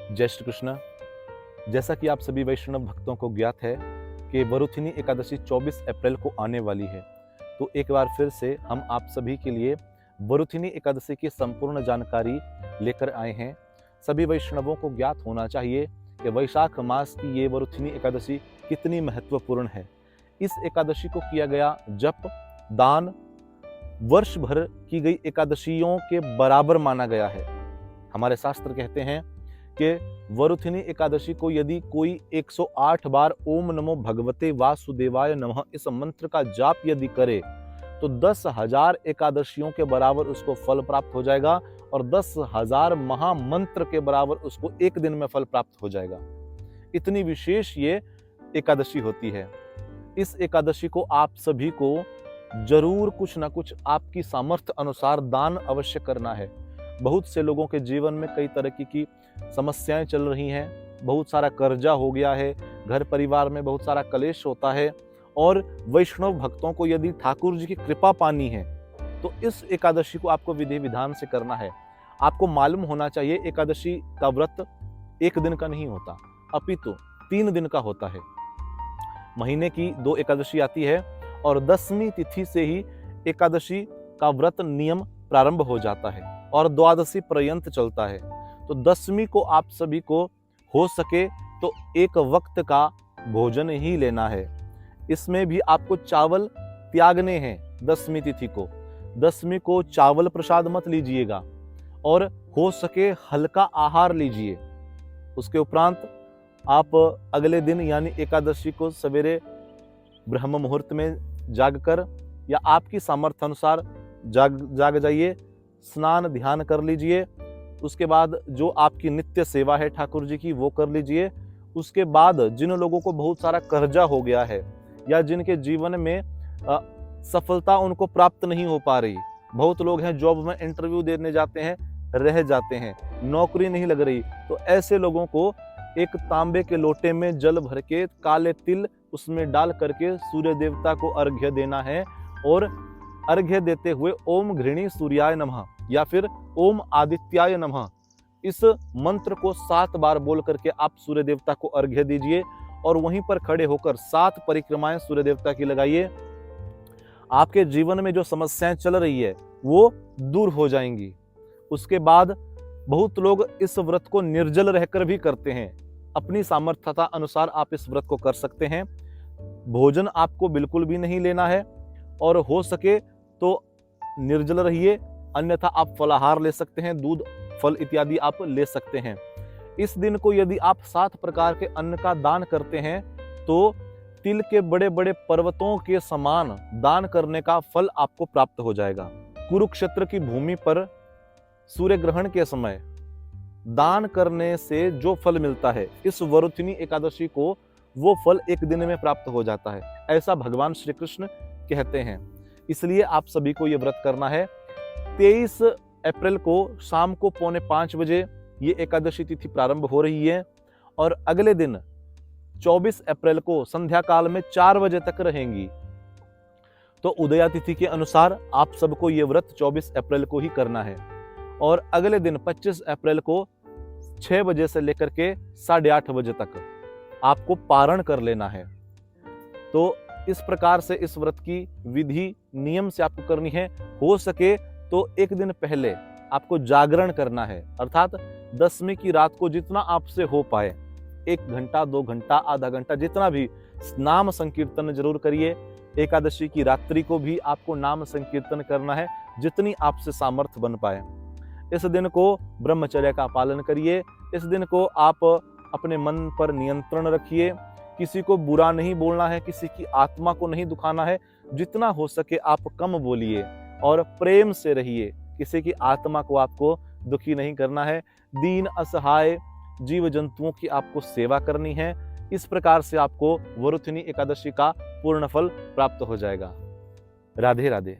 जय श्री कृष्ण। जैसा कि आप सभी वैष्णव भक्तों को ज्ञात है कि वरुथिनी एकादशी 24 अप्रैल को आने वाली है, तो एक बार फिर से हम आप सभी के लिए वरुथिनी एकादशी की संपूर्ण जानकारी लेकर आए हैं। सभी वैष्णवों को ज्ञात होना चाहिए कि वैशाख मास की ये वरुथिनी एकादशी कितनी महत्वपूर्ण है। इस एकादशी को किया गया जप, दान वर्ष भर की गई एकादशियों के बराबर माना गया है। हमारे शास्त्र कहते हैं कि वरुथिनी एकादशी को यदि कोई 108 बार ओम नमो भगवते वासुदेवाय नमः इस मंत्र का जाप यदि करे तो 10,000 एकादशियों के बराबर उसको फल प्राप्त हो जाएगा और 10,000 महामंत्र के बराबर उसको एक दिन में फल प्राप्त हो जाएगा। इतनी विशेष ये एकादशी होती है। इस एकादशी को आप सभी को जरूर कुछ ना कुछ आपकी सामर्थ्य अनुसार दान अवश्य करना है। बहुत से लोगों के जीवन में कई तरह की समस्याएं चल रही हैं, बहुत सारा कर्जा हो गया है, घर परिवार में बहुत सारा कलेश होता है और वैष्णव भक्तों को यदि ठाकुर जी की कृपा पानी है तो इस एकादशी को आपको विधि विधान से करना है। आपको मालूम होना चाहिए एकादशी का व्रत एक दिन का नहीं होता, अपितु 3 दिन का होता है। महीने की 2 एकादशी आती है और 10वीं तिथि से ही एकादशी का व्रत नियम प्रारंभ हो जाता है और द्वादशी पर्यंत चलता है। तो 10वीं को आप सभी को हो सके तो एक वक्त का भोजन ही लेना है। इसमें भी आपको चावल त्यागने हैं। 10वीं तिथि को 10वीं को चावल प्रसाद मत लीजिएगा और हो सके हल्का आहार लीजिए। उसके उपरांत आप अगले दिन यानी एकादशी को सवेरे ब्रह्म मुहूर्त में जागकर या आपकी सामर्थ्य अनुसार जाग जाइए, स्नान ध्यान कर लीजिए। उसके बाद जो आपकी नित्य सेवा है ठाकुर जी की वो कर लीजिए। उसके बाद जिन लोगों को बहुत सारा कर्जा हो गया है या जिनके जीवन में सफलता उनको प्राप्त नहीं हो पा रही, बहुत लोग हैं जॉब में इंटरव्यू देने जाते हैं रह जाते हैं, नौकरी नहीं लग रही, तो ऐसे लोगों को एक तांबे के लोटे में जल भर के काले तिल उसमें डाल करके सूर्य देवता को अर्घ्य देना है और अर्घ्य देते हुए ओम घृणी सूर्याय नमः या फिर ओम आदित्याय नमः इस मंत्र को 7 बार बोल करके आप सूर्य देवता को अर्घ्य दीजिए और वहीं पर खड़े होकर 7 परिक्रमाएं सूर्य देवता की लगाइए। आपके जीवन में जो समस्याएं चल रही है वो दूर हो जाएंगी। उसके बाद बहुत लोग इस व्रत को निर्जल रहकर भी करते हैं। अपनी सामर्थ्यता अनुसार आप इस व्रत को कर सकते हैं। भोजन आपको बिल्कुल भी नहीं लेना है और हो सके तो निर्जल रहिए, अन्यथा आप फलाहार ले सकते हैं, दूध फल इत्यादि आप ले सकते हैं। इस दिन को यदि आप 7 प्रकार के अन्न का दान करते हैं तो तिल के बड़े बड़े पर्वतों के समान दान करने का फल आपको प्राप्त हो जाएगा। कुरुक्षेत्र की भूमि पर सूर्य ग्रहण के समय दान करने से जो फल मिलता है इस वरुथिनी एकादशी को वो फल एक दिन में प्राप्त हो जाता है, ऐसा भगवान श्री कृष्ण कहते हैं। इसलिए आप सभी को ये व्रत करना है। 23 अप्रैल को शाम को 4:45 बजे ये एकादशी तिथि प्रारंभ हो रही है और अगले दिन 24 अप्रैल को संध्या काल में 4 बजे तक रहेंगी। तो उदया तिथि के अनुसार आप सबको ये व्रत 24 अप्रैल को ही करना है और अगले दिन 25 अप्रैल को 6 बजे से लेकर के 8:30 बजे तक आपको पारण कर लेना है। तो इस प्रकार से इस व्रत की विधि नियम से आपको करनी है। हो सके तो एक दिन पहले आपको जागरण करना है, अर्थात 10वीं की रात को जितना आपसे हो पाए 1 घंटा 2 घंटा आधा घंटा जितना भी नाम संकीर्तन जरूर करिए। एकादशी की रात्रि को भी आपको नाम संकीर्तन करना है जितनी आपसे सामर्थ्य बन पाए। इस दिन को ब्रह्मचर्य का पालन करिए। इस दिन को आप अपने मन पर नियंत्रण रखिए। किसी को बुरा नहीं बोलना है, किसी की आत्मा को नहीं दुखाना है। जितना हो सके आप कम बोलिए और प्रेम से रहिए। किसी की आत्मा को आपको दुखी नहीं करना है। दीन असहाय जीव जंतुओं की आपको सेवा करनी है। इस प्रकार से आपको वरुथिनी एकादशी का पूर्ण फल प्राप्त हो जाएगा। राधे राधे।